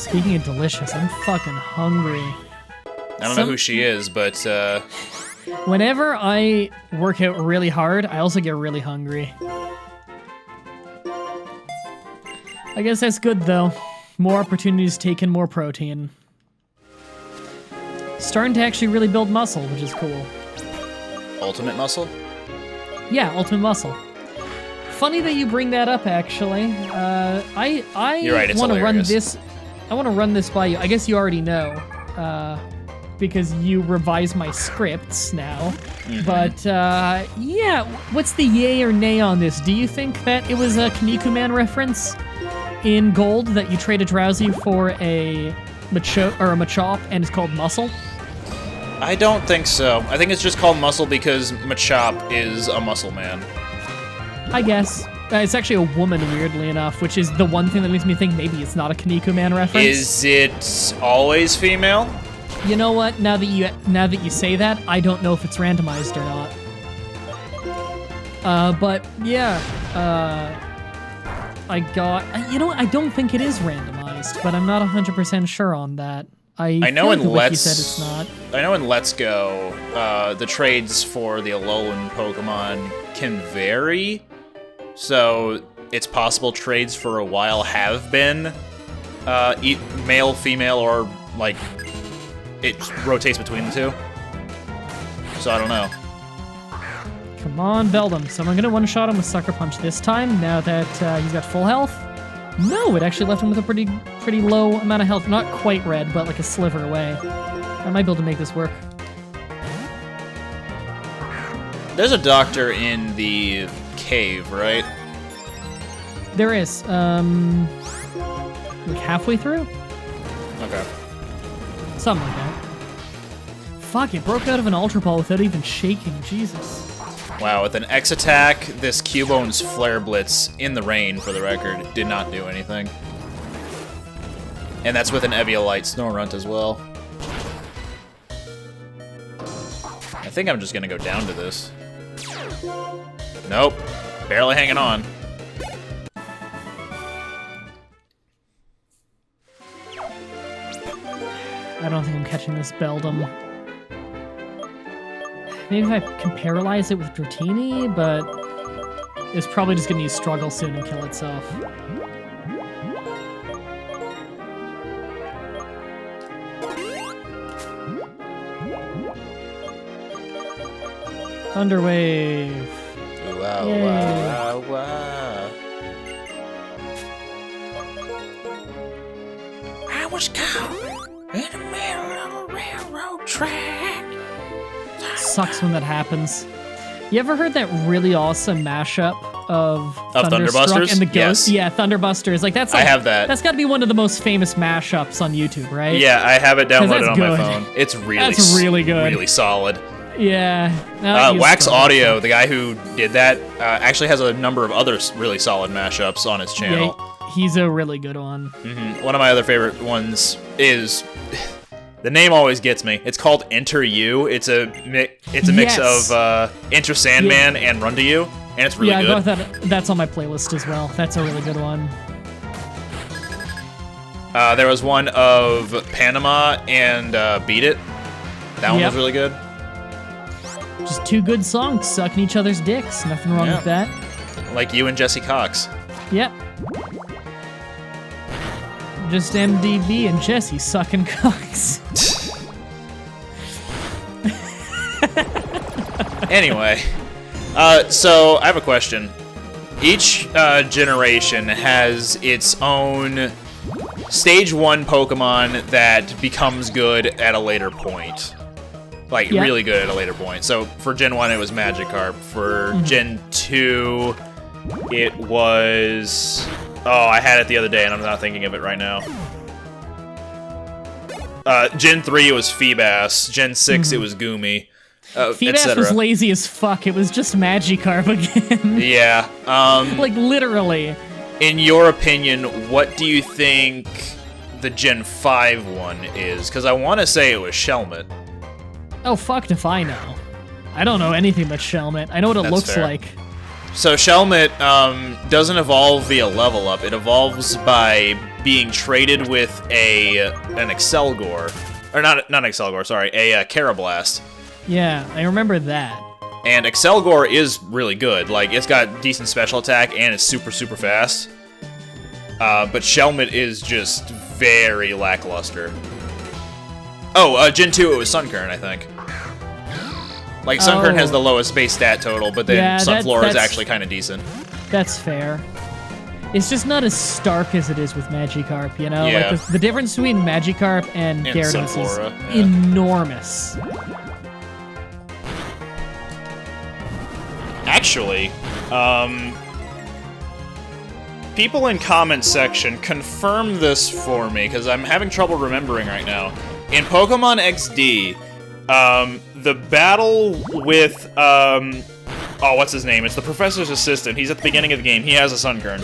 Speaking of delicious, I'm fucking hungry. I don't know who she is, but Whenever I work out really hard, I also get really hungry. I guess that's good, though. More opportunities to take in more protein. Starting to actually really build muscle, which is cool. ultimate muscle? Yeah, ultimate muscle. Funny that you bring that up, actually. You're right, it's want to run hilarious. this. I want to run this by you. I guess you already know, because you revise my scripts now. Mm-hmm. But yeah, what's the yay or nay on this? Do you think that it was a Kinnikuman reference in Gold that you trade a Drowsy for a Machop and it's called Muscle? I don't think so. I think it's just called muscle because Machop is a muscle man. I guess. It's actually a woman, weirdly enough, which is the one thing that makes me think maybe it's not a Kinnikuman reference. Is it always female? You know what? Now that you say that, I don't know if it's randomized or not. But yeah, I got. You know what? I don't think it is randomized, but I'm not 100% sure on that. I know feel like in the wiki Let's said it's not. I know in Let's Go, the trades for the Alolan Pokemon can vary. So it's possible trades for a while have been male, female, or like it rotates between the two. So I don't know. Come on, Beldum. So I'm gonna one-shot him with Sucker Punch this time. Now that he's got full health. No, it actually left him with a pretty low amount of health. Not quite red, but like a sliver away. I might be able to make this work. There's a doctor in the cave, right? There is. Like halfway through? Okay. Something like that. Fuck, it broke out of an Ultra Ball without even shaking. Jesus. Wow, with an X attack, this Cubone's Flare Blitz in the rain, for the record, did not do anything. And that's with an Eviolite Snorunt as well. I think I'm just gonna go down to this. Nope. Barely hanging on. I don't think I'm catching this Beldum. Maybe if I can paralyze it with Dratini, but it's probably just gonna use Struggle soon and kill itself. Thunderwave. Wow, Yay. wow, wow. I was caught in the middle of a railroad track. Sucks when that happens. You ever heard that really awesome mashup of Thunderstruck Thunderbusters? and the Ghost? Yes. Yeah, Thunderbusters. Like that's. Like, I have that. That's got to be one of the most famous mashups on YouTube, right? Yeah, I have it downloaded that's on my good. phone. It's really, That's really good. really solid. Yeah. Now Wax Audio, the guy who did that, actually has a number of other really solid mashups on his channel. Yeah, he's a really good one. One of my other favorite ones is the name always gets me. It's called Enter You. It's a mix Yes. of Enter Sandman and Run to You, and it's really Yeah, good. I got that. That's on my playlist as well. That's a really good one. There was one of Panama and Beat It. That one was really good. Just two good songs sucking each other's dicks. Nothing wrong Yeah. with that. Like you and Jesse Cox. Yep. Just MDB and Jesse sucking cocks. Anyway, so I have a question. Each generation has its own Stage 1 Pokemon that becomes good at a later point. Like, really good at a later point. So, for Gen 1, it was Magikarp. For Gen 2, it was... Oh, I had it the other day, and I'm not thinking of it right now. Gen 3, it was Feebas. Gen 6, it was Goomy. Feebas was lazy as fuck. It was just Magikarp again. Yeah. Like, literally. In your opinion, what do you think the Gen 5 one is? Because I want to say it was Shelmet. Oh, fuck if I know. I don't know anything but Shelmet. I know what it That's looks fair. like. So Shelmet doesn't evolve via level up. It evolves by being traded with an Excelgor. Or not Excelgor, sorry, a Carablast. Yeah, I remember that. And Excelgor is really good. Like, it's got decent special attack and it's super, super fast. But Shelmet is just very lackluster. Oh, Gen 2, it was Sunkern, I think. Like, Sunkern has the lowest base stat total, but then Sunflora is actually kind of decent. That's fair. It's just not as stark as it is with Magikarp, you know? Yeah. Like, the difference between Magikarp and Gyarados Sunflora, is enormous. Actually, people in comment section confirm this for me, because I'm having trouble remembering right now. In Pokemon XD, the battle with, oh, what's his name? It's the professor's assistant. He's at the beginning of the game. He has a Sunkern.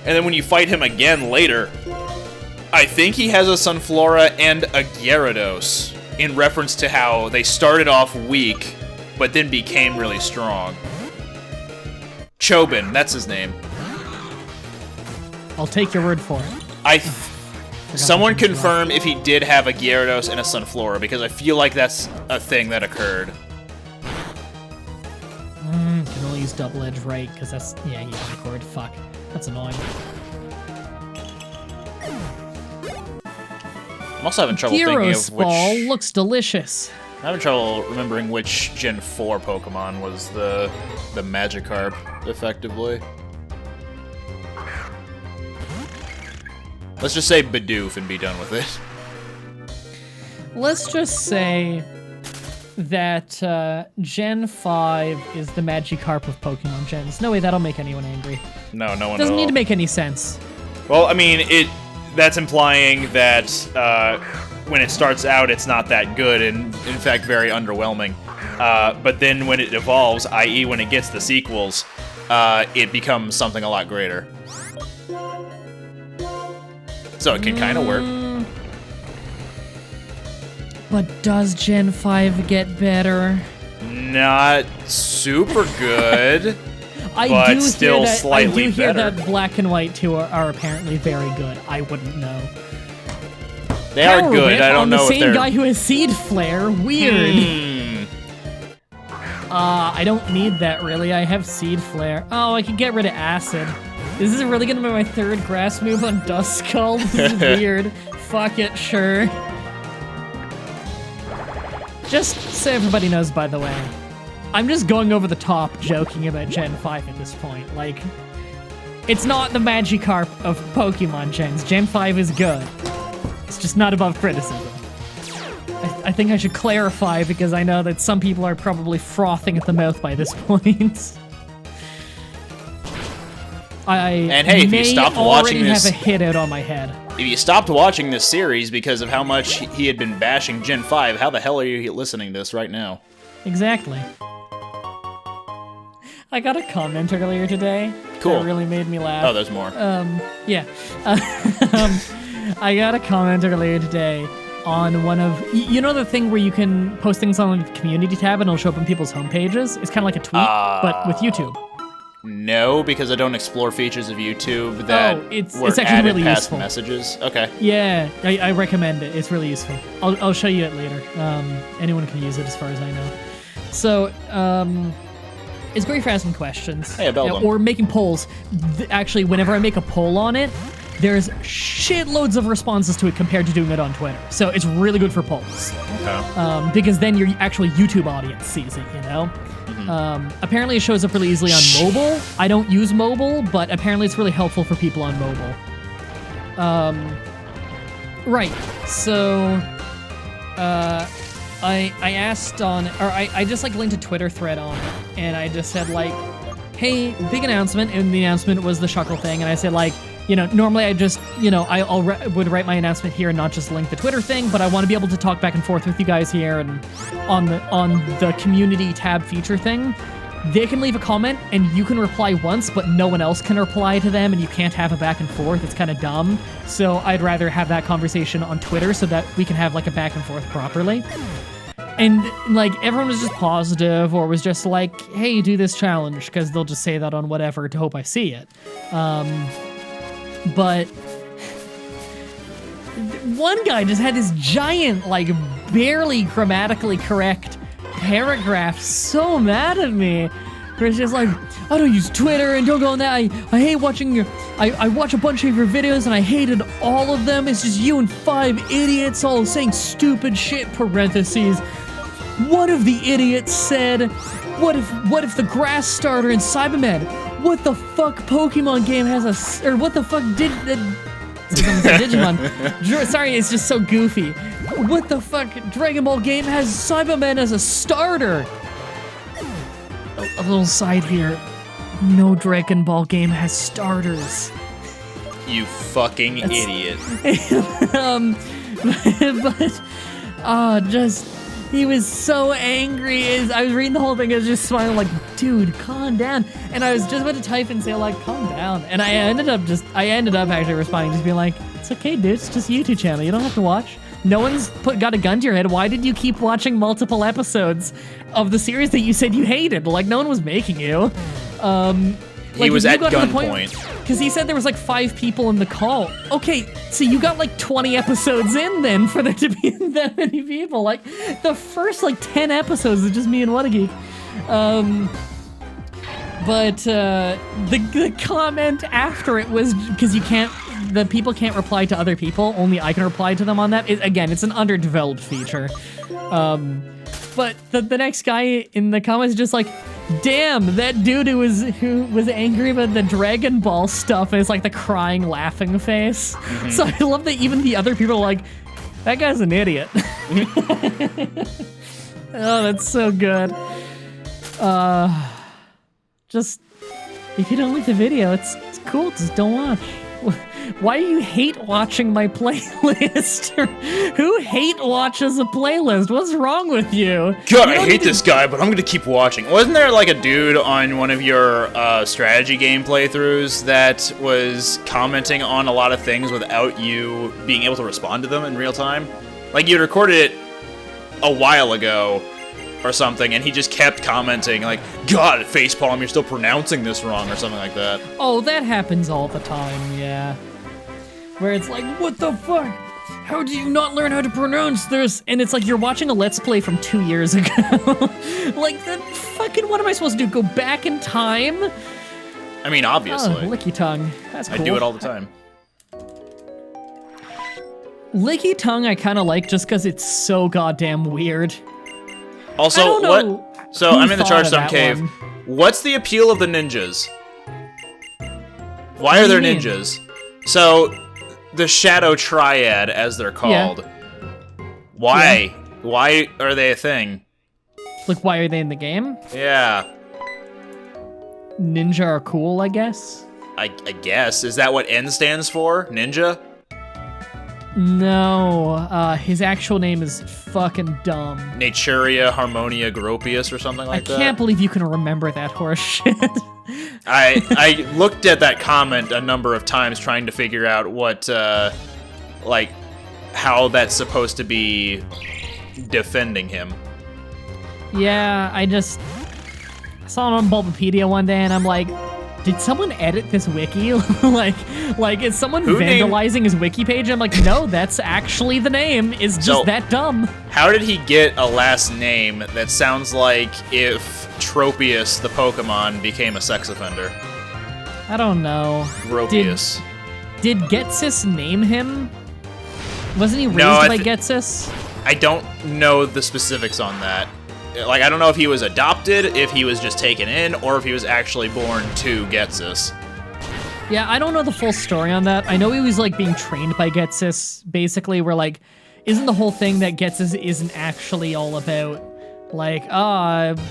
And then when you fight him again later, I think he has a Sunflora and a Gyarados, in reference to how they started off weak, but then became really strong. Chobin, that's his name. I'll take your word for it. Someone confirm if he did have a Gyarados and a Sunflora, because I feel like that's a thing that occurred. Can only use double edge right, because that's, yeah, he record. Fuck. That's annoying. I'm also having trouble thinking of which... Ball looks delicious. I'm having trouble remembering which Gen 4 Pokemon was the Magikarp, effectively. Let's just say Bidoof and be done with it. Let's just say that Gen 5 is the Magikarp of Pokemon gens. No way that'll make anyone angry. No, no one Doesn't at need all. to make any sense. Well, I mean, that's implying that when it starts out, it's not that good, and in fact, very underwhelming. But then when it evolves, i.e. when it gets the sequels, it becomes something a lot greater. So it can kind of work. But does Gen 5 get better? Not super good, I but do still hear that, slightly I do hear better. that Black and White 2 are apparently very good. I wouldn't know. They are Power good. Whip I don't on know the if they're... same guy who has Seed Flare. Weird. I don't need that, really. I have Seed Flare. Oh, I can get rid of Acid. Is this really gonna be my third grass move on Duskull? This is weird. Fuck it, sure. Just so everybody knows, by the way, I'm just going over the top joking about Gen 5 at this point. Like, it's not the Magikarp of Pokemon gens. Gen 5 is good. It's just not above criticism. I think I should clarify, because I know that some people are probably frothing at the mouth by this point. And hey, if you stopped watching this, have a hit out on my head. If you stopped watching this series because of how much he had been bashing Gen 5, how the hell are you listening to this right now? Exactly. I got a comment earlier today. Cool. That really made me laugh. Oh, there's more. Yeah. I got a comment earlier today on one of... You know the thing where you can post things on the community tab and it'll show up on people's homepages? It's kind of like a tweet, but with YouTube. No, because I don't explore features of YouTube that it's were actually added really past useful. Messages. Okay. Yeah, I recommend it. It's really useful. I'll show you it later. Anyone can use it as far as I know. So, it's great for asking questions. Hey, Beldum. Or making polls. Actually, whenever I make a poll on it, there's shitloads of responses to it compared to doing it on Twitter. So it's really good for polls. Okay. Because then your actual YouTube audience sees it, you know? Apparently it shows up really easily on mobile. I don't use mobile, but apparently it's really helpful for people on mobile. Right, so I asked on, or I just like linked a Twitter thread on it, and I just said like, hey, big announcement, and the announcement was the Shuckle thing, and I said like, you know, normally I just, you know, I would write my announcement here and not just link the Twitter thing, but I want to be able to talk back and forth with you guys here and on the community tab feature thing. They can leave a comment and you can reply once, but no one else can reply to them and you can't have a back and forth. It's kind of dumb. So I'd rather have that conversation on Twitter so that we can have like a back and forth properly. And like everyone was just positive or was just like, hey, do this challenge, because they'll just say that on whatever to hope I see it. But one guy just had this giant, like barely grammatically correct paragraph so mad at me. Where it's just like, I don't use Twitter and don't go on that. I hate watching your, I watch a bunch of your videos and I hated all of them. It's just you and 5 idiots all saying stupid shit, parentheses. One of the idiots said, what if the grass starter in Cybermen? What the fuck Pokemon game has a, or what the fuck did, Digimon. Sorry, it's just so goofy. What the fuck Dragon Ball game has Cybermen as a starter? A little side here. No Dragon Ball game has starters. You fucking idiot. Just, he was so angry. I was reading the whole thing, I was just smiling like, dude, calm down. And I was just about to type and say like, calm down. And I ended up actually responding, just being like, it's okay, dude, it's just a YouTube channel, you don't have to watch. No one's got a gun to your head. Why did you keep watching multiple episodes of the series that you said you hated? Like, no one was making you. He was at gunpoint. Because he said there was like 5 people in the call. Okay, so you got like 20 episodes in then for there to be that many people. Like, the first like 10 episodes is just me and whattageek. But the comment after it was, because the people can't reply to other people, only I can reply to them on that. Again, it's an underdeveloped feature. But the next guy in the comments is just like, damn, that dude who was angry about the Dragon Ball stuff, and it's like the crying, laughing face. Mm-hmm. So I love that even the other people are like, that guy's an idiot. Oh, that's so good. Just, if you don't like the video, it's cool, just don't watch. Why do you hate watching my playlist? Who hate watches a playlist? What's wrong with you? God, I hate this guy, but I'm gonna keep watching. Wasn't there like a dude on one of your strategy game playthroughs that was commenting on a lot of things without you being able to respond to them in real time? Like you'd recorded it a while ago or something, and he just kept commenting like, God, facepalm, you're still pronouncing this wrong, or something like that. Oh, that happens all the time, yeah. Where it's like, what the fuck? How do you not learn how to pronounce this? And it's like you're watching a Let's Play from 2 years ago. Like, that fucking, what am I supposed to do? Go back in time? I mean, obviously. Oh, licky tongue. That's cool. I do it all the time. Licky tongue I kind of like just because it's so goddamn weird. Also, what? So I'm in the Chargestone Cave. What's the appeal of the ninjas? Why are there ninjas? So, the Shadow Triad, as they're called. Yeah. Why? Yeah. Why are they a thing? Like, why are they in the game? Yeah. Ninja are cool, I guess. I guess. Is that what N stands for? Ninja? No, his actual name is fucking dumb. Naturia Harmonia Gropius or something like that? I can't believe you can remember that horse shit. I looked at that comment a number of times trying to figure out what, like, how that's supposed to be defending him. Yeah, I saw it on Bulbapedia one day and I'm like, did someone edit this wiki? like is someone vandalizing his wiki page? I'm like, no, that's actually the name. Is just that dumb. How did he get a last name that sounds like if Tropius, the Pokemon, became a sex offender? I don't know. Gropius. Did Getsis name him? Wasn't he raised by Getsis? I don't know the specifics on that. Like, I don't know if he was adopted, if he was just taken in, or if he was actually born to Getsis. Yeah, I don't know the full story on that. I know he was, like, being trained by Getsis, basically, where, like, isn't the whole thing that Getsis isn't actually all about, like,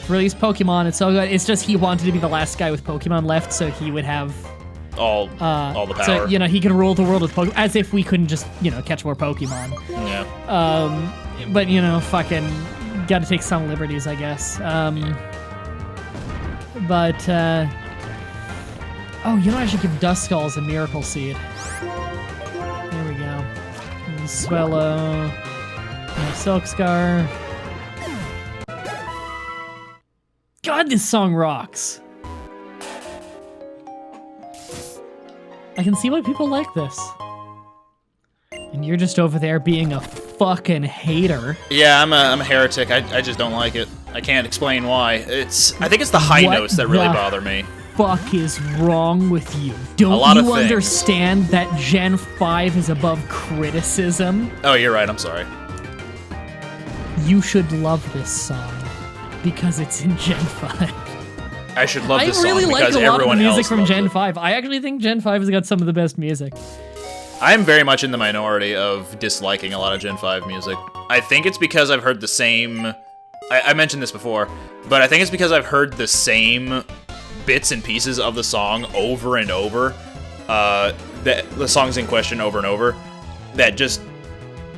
release Pokemon, it's so good. It's just he wanted to be the last guy with Pokemon left, so he would have all the power. So, you know, he can rule the world with Pokemon, as if we couldn't just, you know, catch more Pokemon. Yeah. But, you know, fucking gotta take some liberties, I guess. But, oh, you know, I should give Duskull a Miracle Seed. There we go. Swallow. Silk Scar. God, this song rocks. I can see why people like this. And you're just over there being a fucking hater. Yeah, I'm a heretic. I just don't like it. I can't explain why. I think it's the high notes that really bother me. Fuck is wrong with you? Don't you understand that Gen 5 is above criticism? Oh, you're right. I'm sorry. You should love this song because it's in Gen 5. I should love this song because everyone else like a lot of the music from Gen 5. I actually think Gen 5 has got some of the best music. I'm very much in the minority of disliking a lot of Gen 5 music. I think it's because I've heard the same... I mentioned this before, but I think it's because I've heard the same bits and pieces of the song over and over, the songs in question over and over, that just...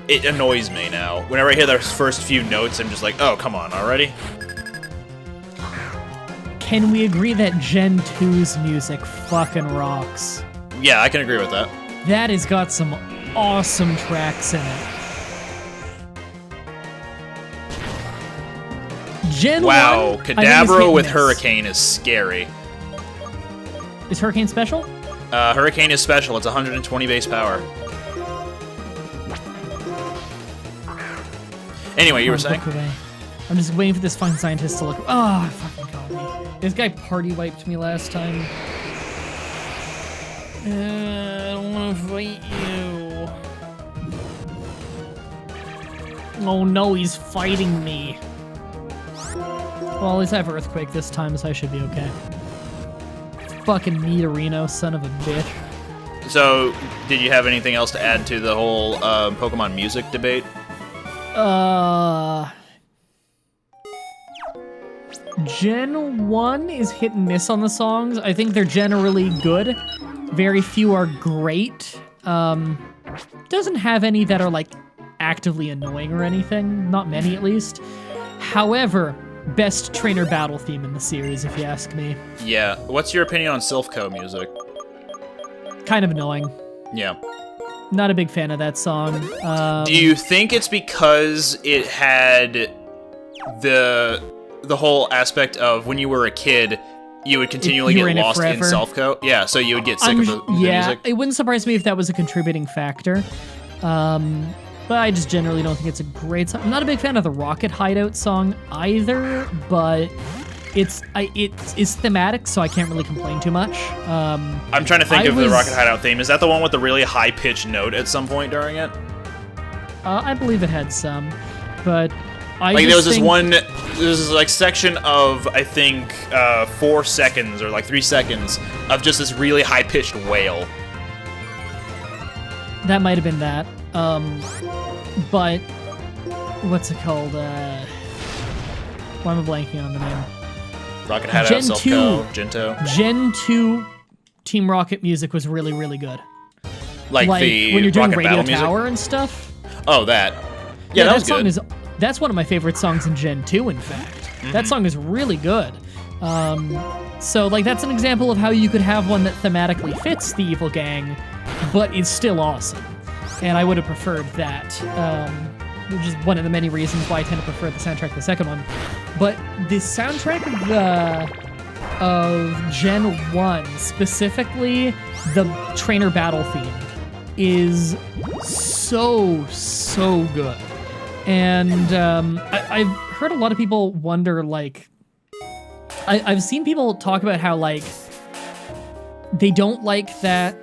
It annoys me now. Whenever I hear those first few notes, I'm just like, oh, come on, already? Can we agree that Gen 2's music fucking rocks? Yeah, I can agree with that. That has got some awesome tracks in it. Gen 1... Wow, Kadabra with Hurricane is scary. Is Hurricane special? Hurricane is special. It's 120 base power. Anyway, you were saying? I'm just waiting for this fucking scientist to look... Oh, fucking got me. This guy party wiped me last time. I don't want to fight you. Oh no, he's fighting me. Well, at least I have Earthquake this time, so I should be okay. Fucking Meteorino, son of a bitch. So, did you have anything else to add to the whole Pokemon music debate? Gen 1 is hit and miss on the songs. I think they're generally good. Very few are great. Doesn't have any that are, like, actively annoying or anything. Not many, at least. However, best trainer battle theme in the series, if you ask me. Yeah. What's your opinion on Silph Co music? Kind of annoying. Yeah. Not a big fan of that song. Do you think it's because it had the whole aspect of when you were a kid, you would continually get lost in Silph Co? Yeah, so you would get sick of the music? It wouldn't surprise me if that was a contributing factor. But I just generally don't think it's a great song. I'm not a big fan of the Rocket Hideout song either, but it's thematic, so I can't really complain too much. I'm trying to think of the Rocket Hideout theme. Is that the one with the really high-pitched note at some point during it? I believe it had some, but there was this like section of, I think, 4 seconds or like 3 seconds of just this really high-pitched wail. That might have been that. But what's it called? Why am I blanking on the name? Rocket Hideout, Silph Co, Gento. Gen 2 Team Rocket music was really, really good. Like the when you're doing Rocket Radio Battle Tower music? And stuff. Oh, that. Yeah, that was good. That's one of my favorite songs in Gen 2, in fact. Mm-hmm. That song is really good. So, like, that's an example of how you could have one that thematically fits the Evil Gang, but is still awesome. And I would have preferred that, which is one of the many reasons why I tend to prefer the soundtrack to the second one. But the soundtrack of Gen 1, specifically the trainer battle theme, is so good. And I've heard a lot of people wonder, like... I've seen people talk about how, like, they don't like that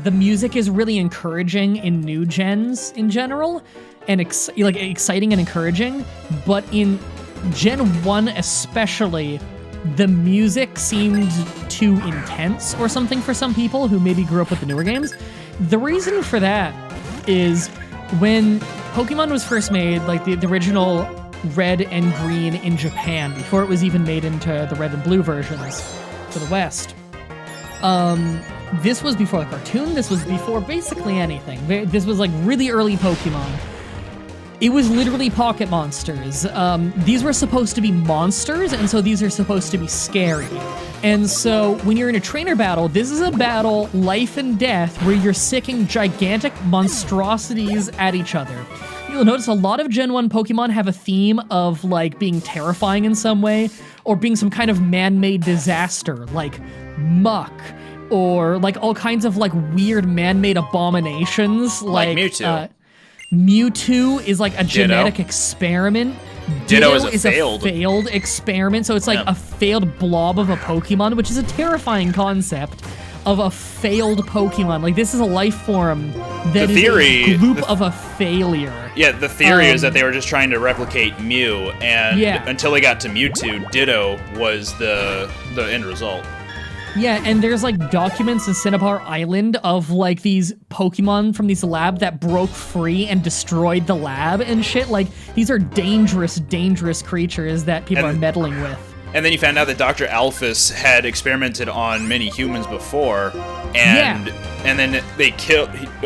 the music is really encouraging in new gens in general, and exciting and encouraging, but in Gen 1 especially, the music seemed too intense or something for some people who maybe grew up with the newer games. The reason for that is when Pokemon was first made, like the original Red and Green in Japan, before it was even made into the Red and Blue versions for the West. This was before the cartoon, this was before basically anything. This was like really early Pokemon. It was literally pocket monsters. These were supposed to be monsters, and so these are supposed to be scary. And so when you're in a trainer battle, this is a battle, life and death, where you're sicking gigantic monstrosities at each other. You'll notice a lot of Gen 1 Pokemon have a theme of, like, being terrifying in some way, or being some kind of man-made disaster, like muck, or like all kinds of like weird man-made abominations, like Mewtwo. Mewtwo is like a genetic experiment. Ditto is a failed experiment, so it's like a failed blob of a Pokemon, which is a terrifying concept of a failed Pokemon. Like, this is a life form that is a gloop of a failure. Yeah, the theory is that they were just trying to replicate Mew, and until they got to Mewtwo, Ditto was the end result. Yeah, and there's like documents in Cinnabar Island of like these Pokemon from these lab that broke free and destroyed the lab and shit. Like, these are dangerous, dangerous creatures that people are meddling with. And then you found out that Dr. Alphys had experimented on many humans before, and then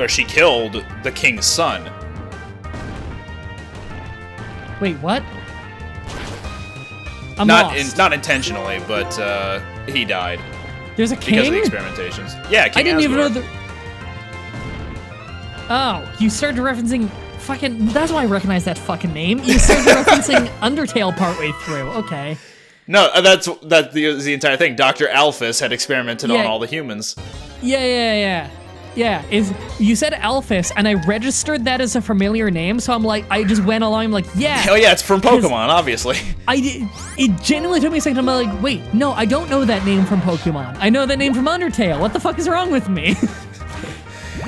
she killed the king's son. Wait, what? Not intentionally, but he died. There's a king? Because of the experimentations. Yeah, King I didn't even know Asgore. Oh, you started referencing fucking... That's why I recognize that fucking name. You started referencing Undertale partway through. Okay. No, that's the entire thing. Dr. Alphys had experimented on all the humans. Yeah. You said Alphys, and I registered that as a familiar name, so I'm like, I just went along, I'm like, yeah. Oh yeah, it's from Pokemon, obviously. It genuinely took me a second, I'm like, wait, no, I don't know that name from Pokemon. I know that name from Undertale. What the fuck is wrong with me?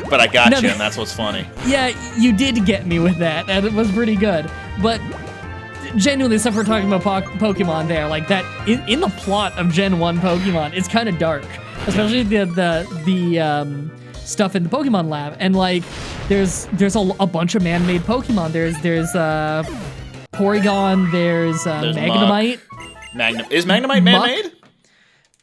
But I got you, and that's what's funny. Yeah, you did get me with that, and it was pretty good. But genuinely, the stuff we're talking about Pokemon there, like that, in the plot of Gen 1 Pokemon, it's kind of dark. Especially the stuff in the Pokemon lab, and like there's a bunch of man-made Pokemon. There's Porygon, there's Magnemite. Is Magnemite man-made?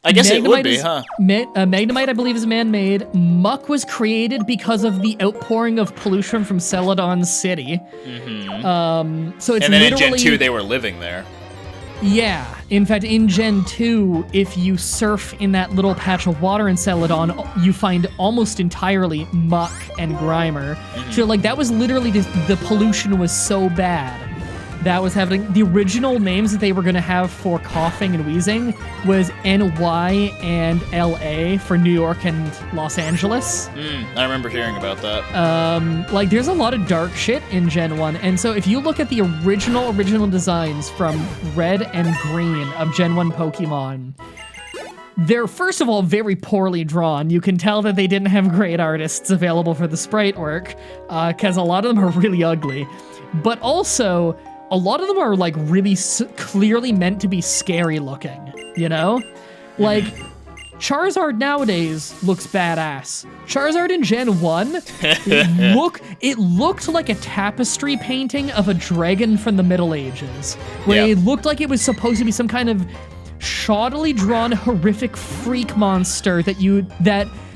I guess it would be, huh? Magnemite, I believe, is man-made. Muck was created because of the outpouring of pollution from Celadon City. Mm-hmm. So it's and then in Gen 2, they were living there. Yeah. In fact, in Gen 2, if you surf in that little patch of water in Celadon, you find almost entirely muck and Grimer. Mm-hmm. So, like, that was literally just, the pollution was so bad. That was happening. The original names that they were going to have for coughing and wheezing was NY and LA for New York and Los Angeles. I remember hearing about that. Like, there's a lot of dark shit in Gen 1. And so if you look at the original designs from Red and Green of Gen 1 Pokemon, they're, first of all, very poorly drawn. You can tell that they didn't have great artists available for the sprite work, because a lot of them are really ugly. But also, a lot of them are, like, really clearly meant to be scary looking, you know? Like, Charizard nowadays looks badass. Charizard in Gen 1, it looked like a tapestry painting of a dragon from the Middle Ages, where it looked like it was supposed to be some kind of shoddily drawn, horrific freak monster that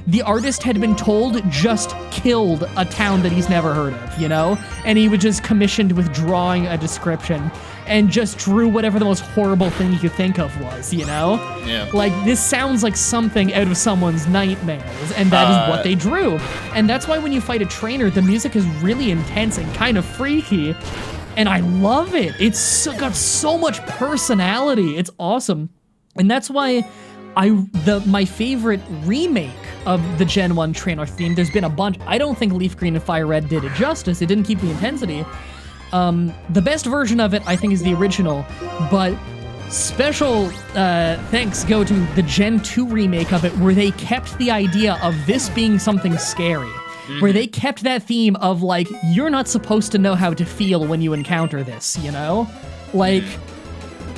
the artist had been told just killed a town that he's never heard of, you know? And he was just commissioned with drawing a description and just drew whatever the most horrible thing you could think of was, you know? Yeah. Like, this sounds like something out of someone's nightmares, and that is what they drew. And that's why when you fight a trainer, the music is really intense and kind of freaky, and I love it. It's got so much personality. It's awesome. And that's why my favorite remake of the Gen 1 trainer theme, there's been a bunch. I don't think Leaf Green and Fire Red did it justice. It didn't keep the intensity. The best version of it, I think, is the original, but special thanks go to the Gen 2 remake of it, where they kept the idea of this being something scary. Where they kept that theme of, like, you're not supposed to know how to feel when you encounter this, you know? Like,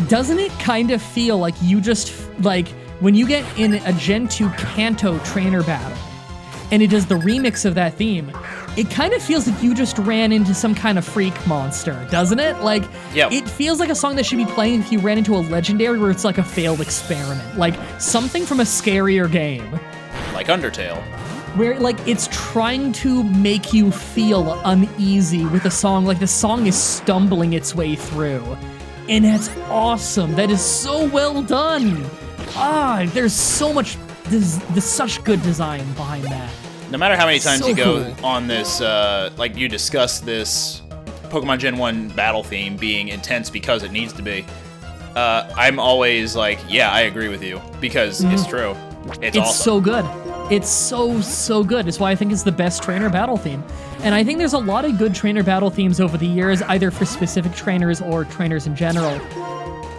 doesn't it kind of feel like you just, like, when you get in a Gen 2 Kanto trainer battle, and it does the remix of that theme, it kind of feels like you just ran into some kind of freak monster, doesn't it? Like, it feels like a song that should be playing if you ran into a legendary where it's like a failed experiment. Like, something from a scarier game. Like Undertale. Where, like, it's trying to make you feel uneasy with a song, like the song is stumbling its way through. And that's awesome. That is so well done. There's so much, there's such good design behind that. No matter how many times you go on this, like you discuss this Pokemon Gen 1 battle theme being intense because it needs to be, I'm always like, yeah, I agree with you, because it's true. It's awesome. So good. It's so good. It's why I think it's the best trainer battle theme. And I think there's a lot of good trainer battle themes over the years, either for specific trainers or trainers in general.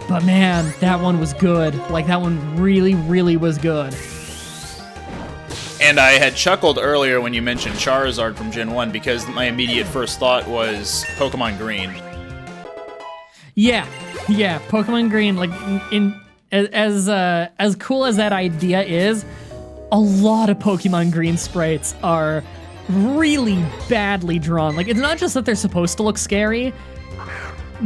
But man, that one was good. Like, that one really was good. And I had chuckled earlier when you mentioned Charizard from Gen 1, because my immediate first thought was Pokemon Green. Yeah, Pokemon Green, like, as cool as that idea is, a lot of Pokemon Green sprites are really badly drawn. Like, it's not just that they're supposed to look scary.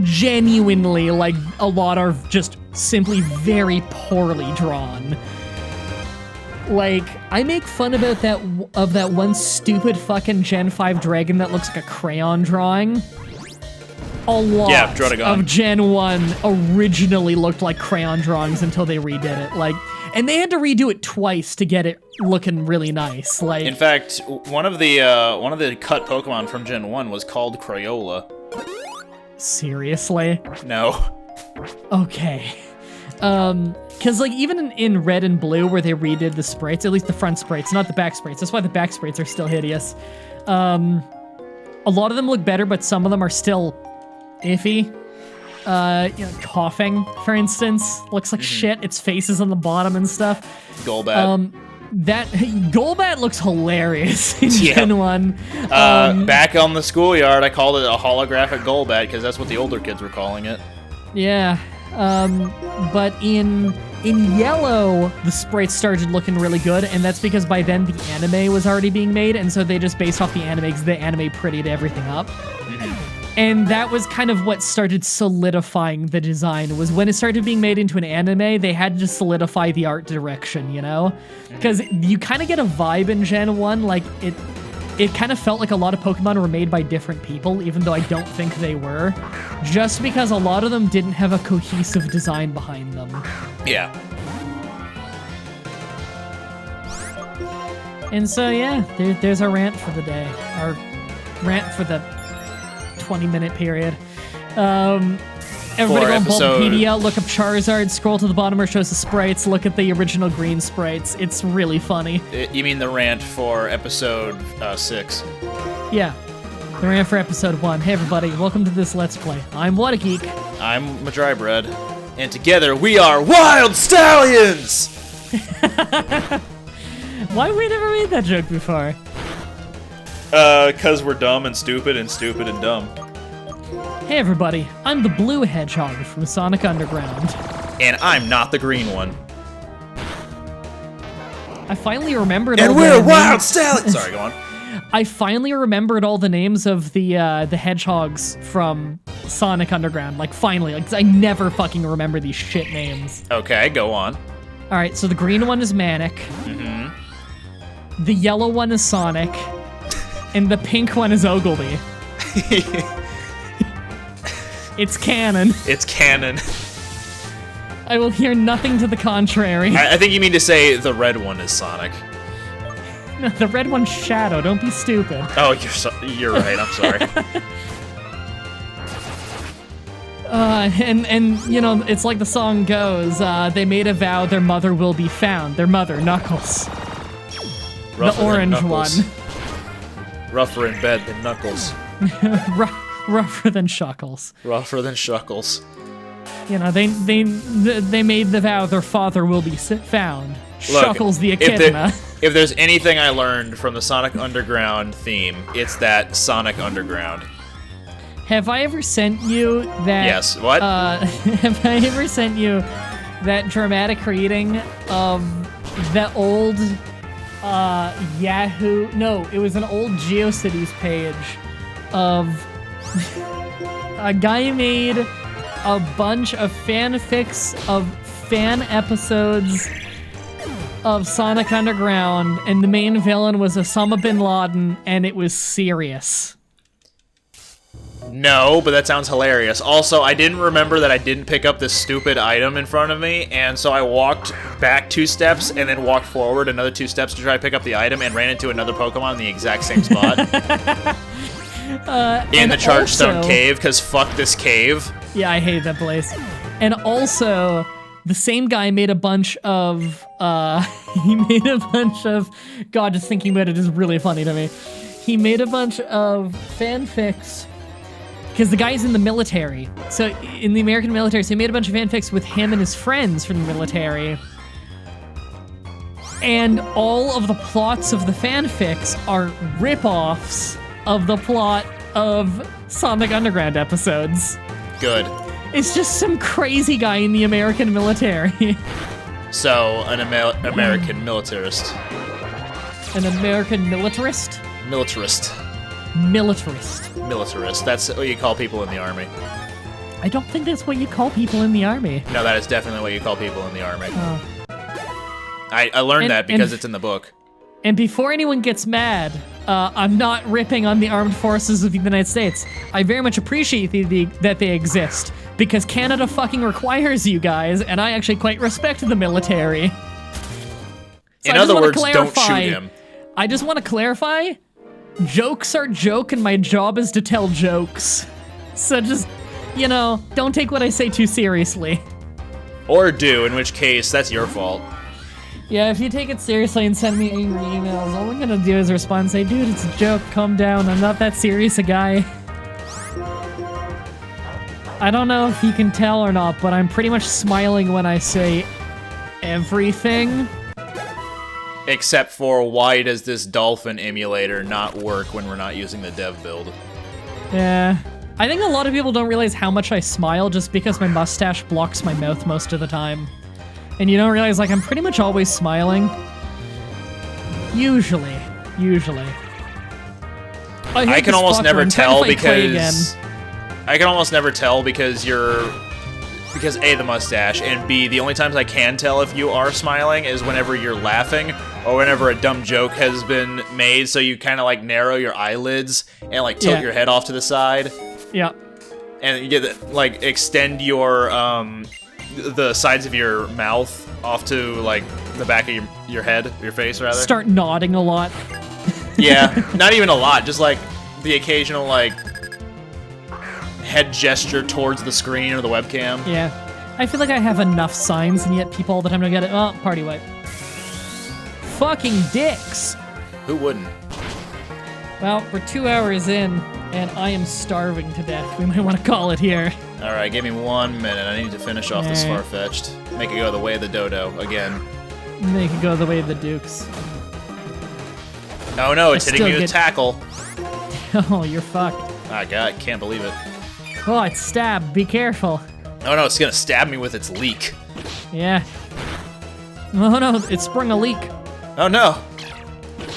Genuinely, like, a lot are just simply very poorly drawn. Like, I make fun about that one stupid fucking Gen 5 dragon that looks like a crayon drawing. A lot of Gen 1 originally looked like crayon drawings until they redid it. Like, and they had to redo it twice to get it looking really nice. Like, in fact, one of the cut Pokemon from Gen 1 was called Crayola. Seriously? No. Okay. Because, like, even in Red and Blue, where they redid the sprites, at least the front sprites, not the back sprites. That's why the back sprites are still hideous. A lot of them look better, but some of them are still iffy. You know, Coughing, for instance, looks like shit. Its face is on the bottom and stuff. Golbat. That Golbat looks hilarious in Gen 1. Back on the schoolyard, I called it a holographic Golbat because that's what the older kids were calling it. Yeah. But in Yellow, the sprites started looking really good, and that's because by then the anime was already being made, and so they just based off the anime because the anime prettied everything up. And that was kind of what started solidifying the design, was when it started being made into an anime, they had to solidify the art direction, you know? Because you kind of get a vibe in Gen 1, like, it kind of felt like a lot of Pokemon were made by different people, even though I don't think they were, just because a lot of them didn't have a cohesive design behind them. Yeah. And so, yeah, there's our rant for the day. Our rant for the 20-minute period. Everybody go on Bulbapedia, look up Charizard, scroll to the bottom where it shows the sprites, look at the original green sprites. It's really funny. You mean the rant for episode 6? Yeah, the rant for episode 1. Hey everybody, welcome to this Let's Play. I'm whattageek. I'm mah-dry-bread. And together we are Wild Stallions! Why have we never made that joke before? 'Cause we're dumb and stupid and dumb. Hey everybody, I'm the blue hedgehog from Sonic Underground. And I'm not the green one. I finally remembered and all we're the Wild Stallions! Sorry, go on. I finally remembered all the names of the hedgehogs from Sonic Underground. Like, finally. Like, I never fucking remember these shit names. Okay, go on. Alright, so the green one is Manic. The yellow one is Sonic. And the pink one is Ogilvy. It's canon. It's canon. I will hear nothing to the contrary. I think you mean to say the red one is Sonic. No, the red one's Shadow. Don't be stupid. Oh, you're right. I'm sorry. And you know, it's like the song goes, they made a vow their mother will be found. Their mother, Knuckles. The orange one. Rougher in bed than Knuckles. Rougher than Shuckles. Rougher than Shuckles. You know, they made the vow their father will be found. Look, Shuckles the Echidna. If there's anything I learned from the Sonic Underground theme, it's that Sonic Underground. Have I ever sent you that? Yes. What? Have I ever sent you that dramatic reading of that old Yahoo? No, it was an old GeoCities page of a guy made a bunch of fanfics of fan episodes of Sonic Underground, and the main villain was Osama bin Laden, and it was serious. No, but that sounds hilarious. Also, I didn't remember that I didn't pick up this stupid item in front of me, and so I walked back 2 steps and then walked forward another 2 steps to try to pick up the item and ran into another Pokemon in the exact same spot. In the Chargestone Cave, because fuck this cave. Yeah, I hate that place. And also, the same guy made a bunch of, God, just thinking about it is really funny to me. He made a bunch of fanfics, because the guy's in the military. So, in the American military, so he made a bunch of fanfics with him and his friends from the military. And all of the plots of the fanfics are rip-offs of the plot of Sonic Underground episodes. Good. It's just some crazy guy in the American military. So, an American militarist. An American militarist? Militarist. Militarist. Militarist. That's what you call people in the army. I don't think that's what you call people in the army. No, that is definitely what you call people in the army. Oh. I learned that because it's in the book. And before anyone gets mad, I'm not ripping on the armed forces of the United States. I very much appreciate that they exist, because Canada fucking requires you guys, and I actually quite respect the military. So in other words, don't shoot him. I just want to clarify, jokes are joke, and my job is to tell jokes. So just, don't take what I say too seriously. Or do, in which case, that's your fault. Yeah, if you take it seriously and send me angry emails, all I'm gonna do is respond and say, dude, it's a joke, calm down, I'm not that serious a guy. I don't know if you can tell or not, but I'm pretty much smiling when I say everything. Except for, why does this dolphin emulator not work when we're not using the dev build? Yeah. I think a lot of people don't realize how much I smile just because my mustache blocks my mouth most of the time. And you don't realize, like, I'm pretty much always smiling. Usually. I can almost never tell because... I can almost never tell because because A, the mustache, and B, the only times I can tell if you are smiling is whenever you're laughing, or whenever a dumb joke has been made, so you kind of, like, narrow your eyelids and, like, tilt your head off to the side. Yeah. And you get, like, extend your, the sides of your mouth off to, like, the back of your head, your face, rather. Start nodding a lot. Yeah, not even a lot, just, like, the occasional, like, head gesture towards the screen or the webcam. Yeah. I feel like I have enough signs, and yet people all the time don't get it. Oh, party wipe. Fucking dicks! Who wouldn't? Well, we're 2 hours in, and I am starving to death. We might want to call it here. Alright, give me 1 minute. I need to finish off this far-fetched. Make it go the way of the dodo, again. Make it go the way of the Dukes. Oh no, it's hitting me with tackle. Oh, you're fucked. Ah, God, I can't believe it. Oh, it's stabbed. Be careful. Oh no, it's gonna stab me with its leak. Yeah. Oh no, it sprung a leak. Oh no.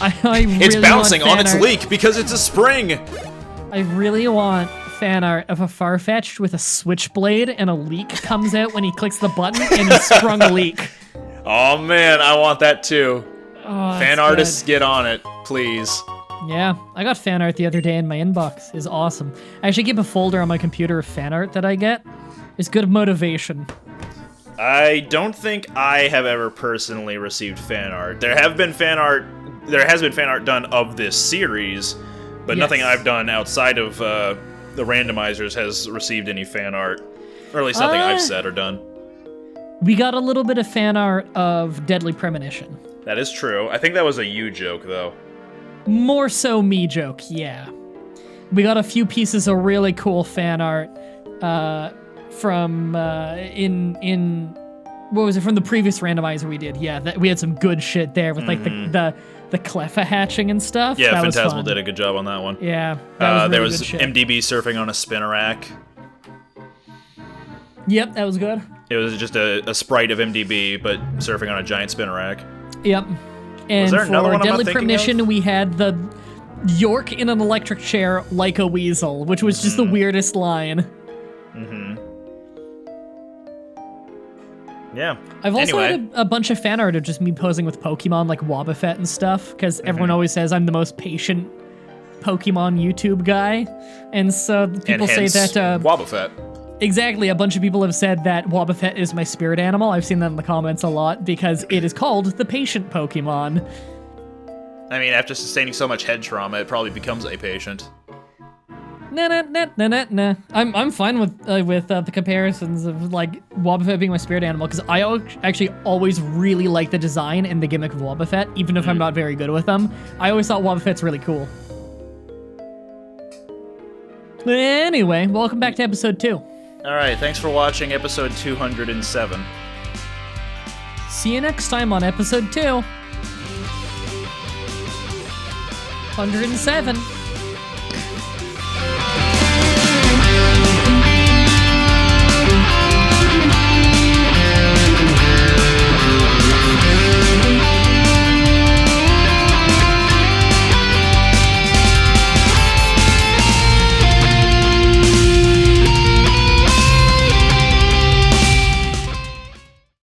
I really it's bouncing on its art. leak because it's a spring. I really want fan art of a Farfetch'd with a switchblade and a leak comes out when he clicks the button and he sprung a leak. Oh man, I want that too. Oh, fan artists, get on it, please. Yeah, I got fan art the other day in my inbox. It's awesome. I actually keep a folder on my computer of fan art that I get. It's good motivation. I don't think I have ever personally received fan art. There has been fan art done of this series, but nothing I've done outside of the randomizers has received any fan art. Or at least nothing I've said or done. We got a little bit of fan art of Deadly Premonition. That is true. I think that was a you joke, though. More so me joke, yeah. We got a few pieces of really cool fan art from what was it, from the previous randomizer we did. Yeah, we had some good shit there with like the cleffa hatching and stuff. Yeah, that Phantasmal did a good job on that one. Yeah, that was really there was good shit. MDB surfing on a spinnerack. Yep, that was good. It was just a sprite of MDB, but surfing on a giant spinnerack. Yep. And there another for one I'm not Deadly thinking Premonition, of? we had the York in an electric chair like a weasel, which was just the weirdest line. Yeah. I've also had a bunch of fan art of just me posing with Pokemon, like Wobbuffet and stuff, because everyone always says I'm the most patient Pokemon YouTube guy. And so people say that... Wobbuffet. Exactly, a bunch of people have said that Wobbuffet is my spirit animal. I've seen that in the comments a lot, because it is called the patient Pokemon. I mean, after sustaining so much head trauma, it probably becomes a patient. Nah. I'm fine with the comparisons of like Wobbuffet being my spirit animal because I actually always really like the design and the gimmick of Wobbuffet, even if I'm not very good with them. I always thought Wobbuffet's really cool. Anyway, welcome back to episode 2. All right, thanks for watching episode 207. See you next time on episode 2. 107.